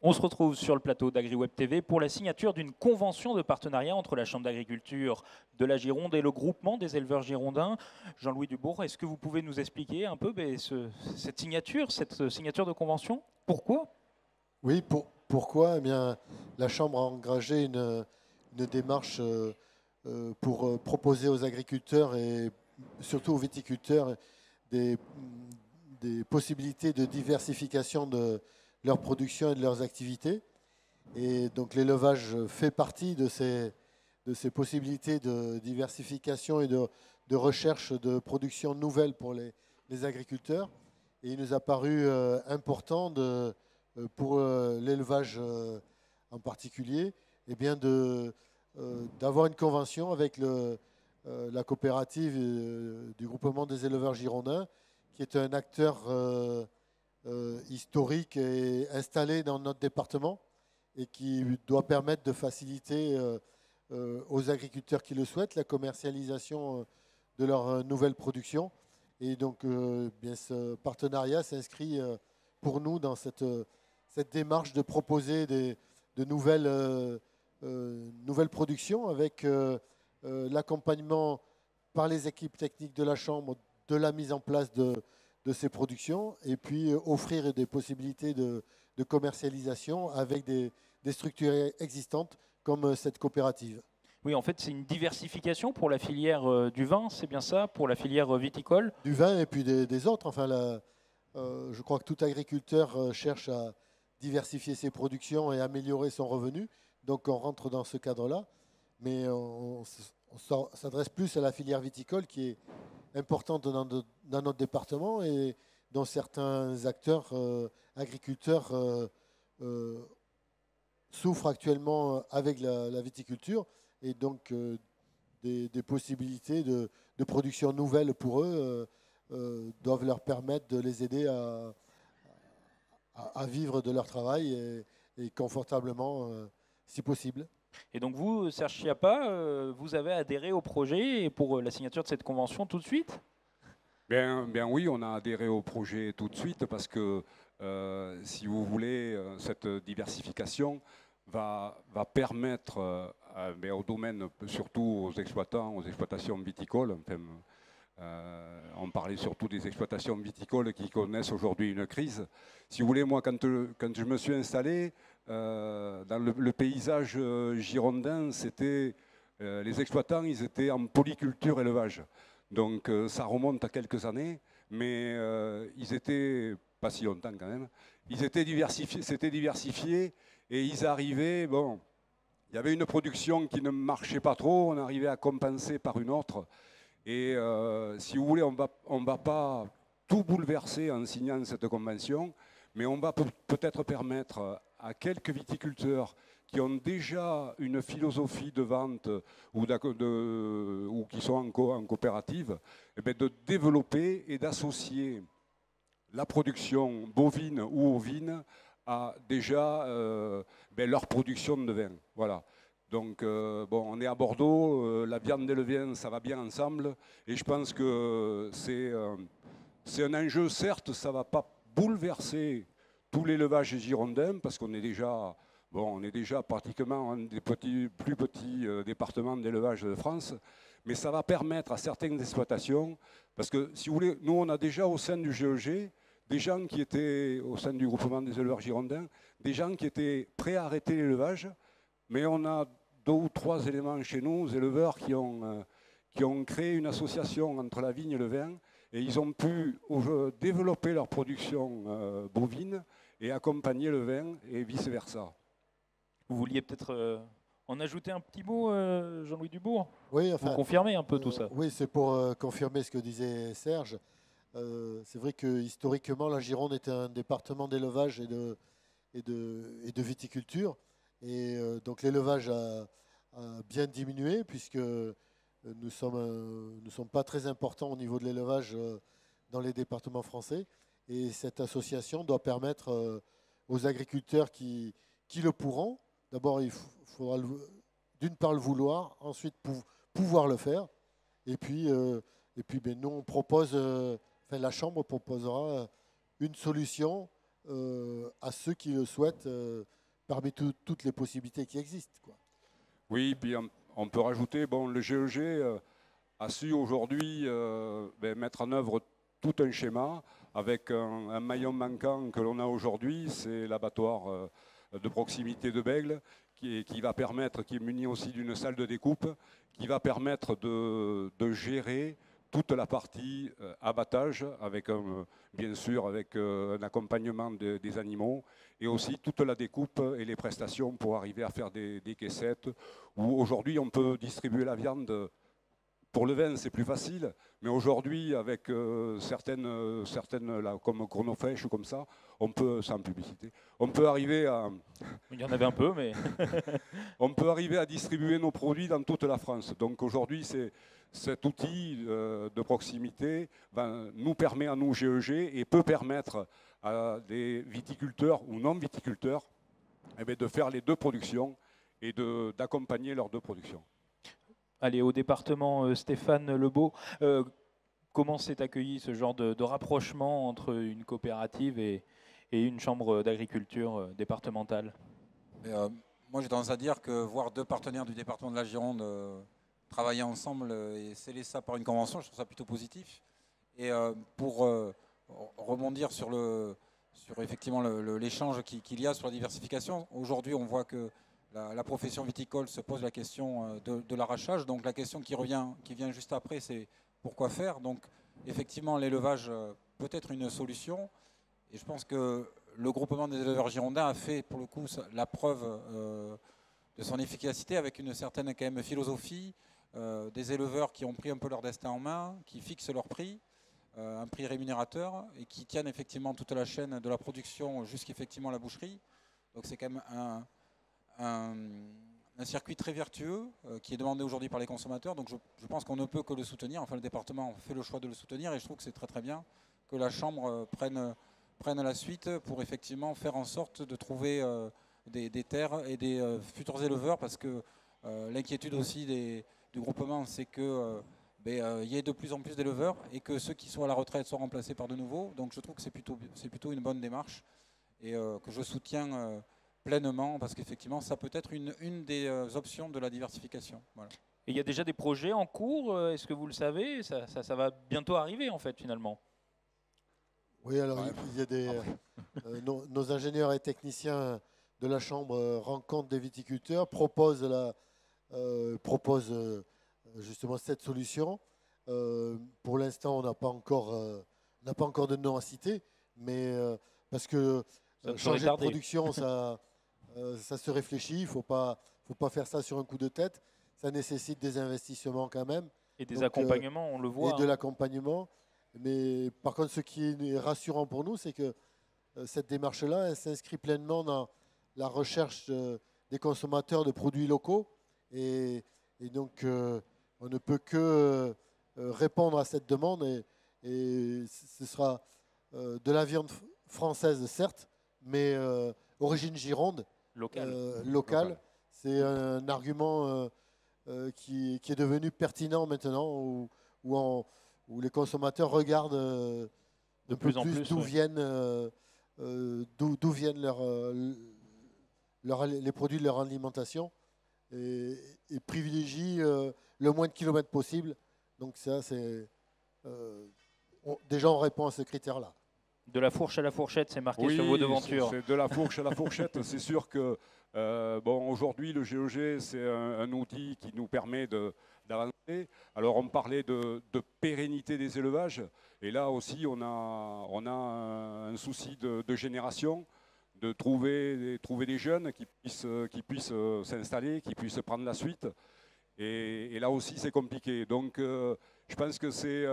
On se retrouve sur le plateau d'AgriWeb TV pour la signature d'une convention de partenariat entre la Chambre d'agriculture de la Gironde et le groupement des éleveurs girondins. Jean-Louis Dubourg, est-ce que vous pouvez nous expliquer un peu cette signature de convention? Pourquoi? Oui, pourquoi? Eh bien, la Chambre a engagé une démarche pour proposer aux agriculteurs et surtout aux viticulteurs des, des possibilités de diversification de leur production et de leurs activités. Et donc l'élevage fait partie de ces possibilités de diversification et de recherche de production nouvelle pour les agriculteurs. Et il nous a paru important pour l'élevage en particulier, eh bien d'avoir une convention avec la coopérative du groupement des éleveurs girondins, qui est un acteur historique et installé dans notre département et qui doit permettre de faciliter aux agriculteurs qui le souhaitent la commercialisation de leur nouvelle production. Et donc, bien, ce partenariat s'inscrit pour nous dans cette démarche de proposer de nouvelles productions avec l'accompagnement par les équipes techniques de la Chambre de la mise en place de ces productions et puis offrir des possibilités de commercialisation avec des structures existantes comme cette coopérative. Oui, en fait, c'est une diversification pour la filière du vin, c'est bien ça, pour la filière viticole? Du vin et puis des autres. Enfin, je crois que tout agriculteur cherche à diversifier ses productions et améliorer son revenu. Donc, on rentre dans ce cadre-là. Mais on s'adresse plus à la filière viticole qui est importante dans notre département et dont certains acteurs agriculteurs souffrent actuellement avec la viticulture. Et donc, des possibilités de production nouvelle pour eux doivent leur permettre de les aider à vivre de leur travail et confortablement, si possible. Et donc vous, Serge Schiappa, vous avez adhéré au projet et pour la signature de cette convention tout de suite? Bien oui, on a adhéré au projet tout de suite parce que, si vous voulez, cette diversification va permettre au domaine, surtout aux exploitants, aux exploitations viticoles, enfin, on parlait surtout des exploitations viticoles qui connaissent aujourd'hui une crise. Si vous voulez, moi, quand je me suis installé, dans le paysage girondin, c'était les exploitants, ils étaient en polyculture élevage. Donc ça remonte à quelques années, mais ils étaient, pas si longtemps quand même, ils étaient diversifiés, c'était diversifié et ils arrivaient, bon, il y avait une production qui ne marchait pas trop, on arrivait à compenser par une autre. Et si vous voulez, on va pas tout bouleverser en signant cette convention, mais on va peut-être permettre à quelques viticulteurs qui ont déjà une philosophie de vente ou qui sont en coopérative, eh bien, de développer et d'associer la production bovine ou ovine à déjà leur production de vin. Voilà. Donc, bon, on est à Bordeaux, la viande et le vin, ça va bien ensemble. Et je pense que c'est un enjeu, certes, ça ne va pas bouleverser tout l'élevage girondin, parce qu'on est déjà, bon, on est déjà pratiquement un des plus petits départements d'élevage de France. Mais ça va permettre à certaines exploitations, parce que, si vous voulez, nous, on a déjà au sein du GEG, des gens qui étaient, au sein du groupement des éleveurs girondins, des gens qui étaient prêts à arrêter l'élevage, mais on a 2 ou 3 éléments chez nous, éleveurs qui ont créé une association entre la vigne et le vin, et ils ont pu développer leur production bovine et accompagner le vin, et vice-versa. Vous vouliez peut-être en ajouter un petit mot, Jean-Louis Dubourg? Oui, enfin, vous confirmez un peu tout ça? Oui, c'est pour confirmer ce que disait Serge. C'est vrai que historiquement, la Gironde était un département d'élevage et de viticulture. Et donc l'élevage a bien diminué puisque nous sommes pas très importants au niveau de l'élevage dans les départements français. Et cette association doit permettre aux agriculteurs qui le pourront, d'abord il faudra d'une part le vouloir, ensuite pouvoir le faire. Et puis nous on propose, la Chambre proposera une solution à ceux qui le souhaitent parmi toutes les possibilités qui existent, quoi. Oui, puis on peut rajouter, bon, le GEG a su aujourd'hui mettre en œuvre tout un schéma avec un maillon manquant que l'on a aujourd'hui, c'est l'abattoir de proximité de Bègles qui va permettre, qui est muni aussi d'une salle de découpe, qui va permettre de gérer toute la partie abattage, avec bien sûr avec un accompagnement des animaux, et aussi toute la découpe et les prestations pour arriver à faire des caissettes, où aujourd'hui on peut distribuer la viande. Pour le vin, c'est plus facile, mais aujourd'hui, avec certaines là, comme Chronofresh ou comme ça, on peut, sans publicité, on peut arriver à... Il y en avait un peu, mais... on peut arriver à distribuer nos produits dans toute la France. Donc aujourd'hui, cet outil de proximité nous permet à nous, GEG, et peut permettre à des viticulteurs ou non viticulteurs de faire les deux productions et d'accompagner leurs deux productions. Allez, au département, Stéphane Lebeau, comment s'est accueilli ce genre de rapprochement entre une coopérative et une chambre d'agriculture départementale? Moi, j'ai tendance à dire que voir deux partenaires du département de la Gironde travailler ensemble et sceller ça par une convention, je trouve ça plutôt positif. Et pour rebondir sur effectivement l'échange qu'il y a sur la diversification, aujourd'hui, on voit que la profession viticole se pose la question de l'arrachage. Donc la question qui vient juste après, c'est pourquoi faire. Donc effectivement, l'élevage peut être une solution. Et je pense que le groupement des éleveurs girondins a fait pour le coup la preuve de son efficacité avec une certaine quand même philosophie, des éleveurs qui ont pris un peu leur destin en main, qui fixent leur prix, un prix rémunérateur et qui tiennent effectivement toute la chaîne de la production jusqu'effectivement la boucherie. Donc c'est quand même un circuit très vertueux qui est demandé aujourd'hui par les consommateurs. Donc je pense qu'on ne peut que le soutenir. Enfin, le département fait le choix de le soutenir et je trouve que c'est très très bien que la Chambre prenne la suite pour effectivement faire en sorte de trouver des terres et des futurs éleveurs, parce que l'inquiétude aussi du groupement, c'est que y ait de plus en plus d'éleveurs et que ceux qui sont à la retraite soient remplacés par de nouveaux. Donc je trouve que c'est plutôt une bonne démarche et que je soutiens pleinement, parce qu'effectivement, ça peut être une des options de la diversification. Voilà. Et il y a déjà des projets en cours, est-ce que vous le savez? Ça va bientôt arriver, en fait, finalement. Oui, alors il y a nos ingénieurs et techniciens de la Chambre rencontrent des viticulteurs, proposent justement cette solution. Pour l'instant, on n'a pas encore de nom à citer, mais parce que changer de production, ça se réfléchit. Il ne faut pas faire ça sur un coup de tête. Ça nécessite des investissements quand même. Et des accompagnements, on le voit. Et de l'accompagnement. Mais par contre, ce qui est rassurant pour nous, c'est que cette démarche-là, elle s'inscrit pleinement dans la recherche des consommateurs de produits locaux. Et donc, on ne peut que répondre à cette demande. Et ce sera de la viande française, certes, mais origine Gironde, locale. C'est un argument qui est devenu pertinent maintenant, où les consommateurs regardent de plus en plus d'où viennent les produits de leur alimentation et privilégient le moins de kilomètres possible. Donc ça, déjà on répond à ce critère-là. De la fourche à la fourchette, c'est marqué sur vos devantures. C'est de la fourche à la fourchette. C'est sûr que aujourd'hui, le GEG, c'est un outil qui nous permet d'avancer. Alors, on parlait de pérennité des élevages. Et là aussi, on a un souci de génération, de trouver des jeunes qui puissent s'installer, qui puissent prendre la suite. Et là aussi, c'est compliqué. Donc, je pense que c'est...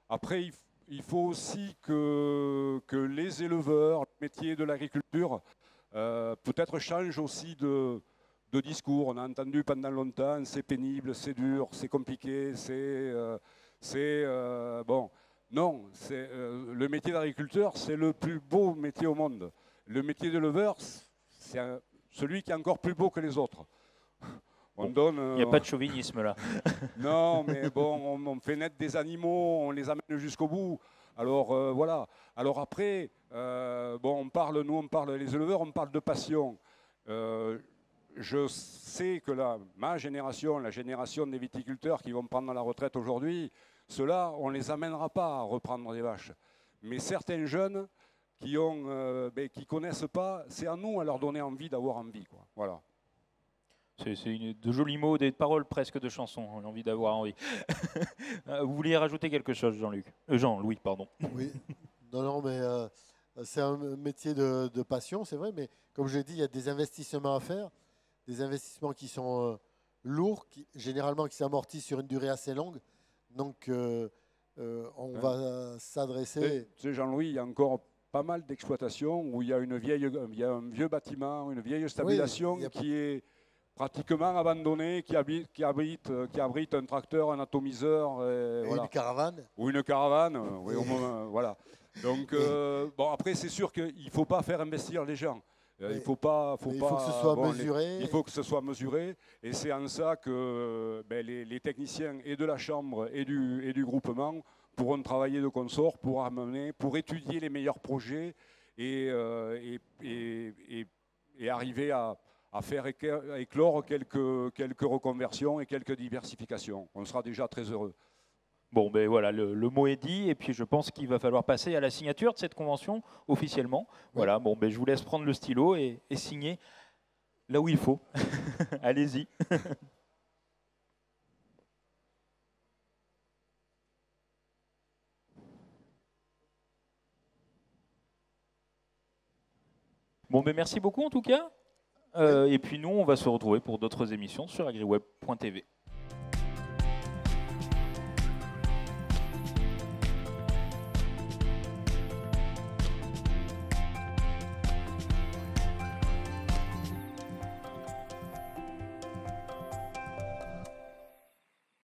après, il faut aussi que les éleveurs, le métier de l'agriculture, peut-être changent aussi de discours. On a entendu pendant longtemps, c'est pénible, c'est dur, c'est compliqué, bon. Non, le métier d'agriculteur, c'est le plus beau métier au monde. Le métier d'éleveur, c'est celui qui est encore plus beau que les autres. Il n'y a pas de chauvinisme là. Non, mais bon, on fait naître des animaux, on les amène jusqu'au bout. Alors voilà. Alors après, bon, on parle les éleveurs, on parle de passion. Je sais que ma génération, la génération des viticulteurs qui vont prendre la retraite aujourd'hui, ceux-là, on ne les amènera pas à reprendre des vaches. Mais certains jeunes qui ne connaissent pas, c'est à nous à leur donner envie d'avoir envie, quoi. Voilà. C'est de jolis mots, des paroles presque de chansons. On a envie d'avoir envie. Vous vouliez rajouter quelque chose, Jean-Louis, pardon. Oui, non, mais c'est un métier de passion, c'est vrai, mais comme je l'ai dit, il y a des investissements à faire, des investissements qui sont lourds, généralement qui s'amortissent sur une durée assez longue. Donc, on va s'adresser. Tu sais, Jean-Louis, il y a encore pas mal d'exploitations où il y a un vieux bâtiment, une vieille stabulation qui est pratiquement abandonné, qui abrite un tracteur, un atomiseur. Voilà. Une caravane. Ou une caravane, oui, voilà. Donc, bon, après, c'est sûr qu'il ne faut pas faire investir les gens. Il faut que ce soit mesuré. Il faut que ce soit mesuré. Et c'est en ça que les techniciens et de la Chambre et du groupement pourront travailler de consort pour étudier les meilleurs projets et arriver à faire éclore quelques reconversions et quelques diversifications. On sera déjà très heureux. Bon, ben voilà, le mot est dit, et puis je pense qu'il va falloir passer à la signature de cette convention officiellement. Voilà, bon, ben je vous laisse prendre le stylo et signer là où il faut. Allez-y. Bon, ben merci beaucoup en tout cas. Et puis nous, on va se retrouver pour d'autres émissions sur agriweb.tv.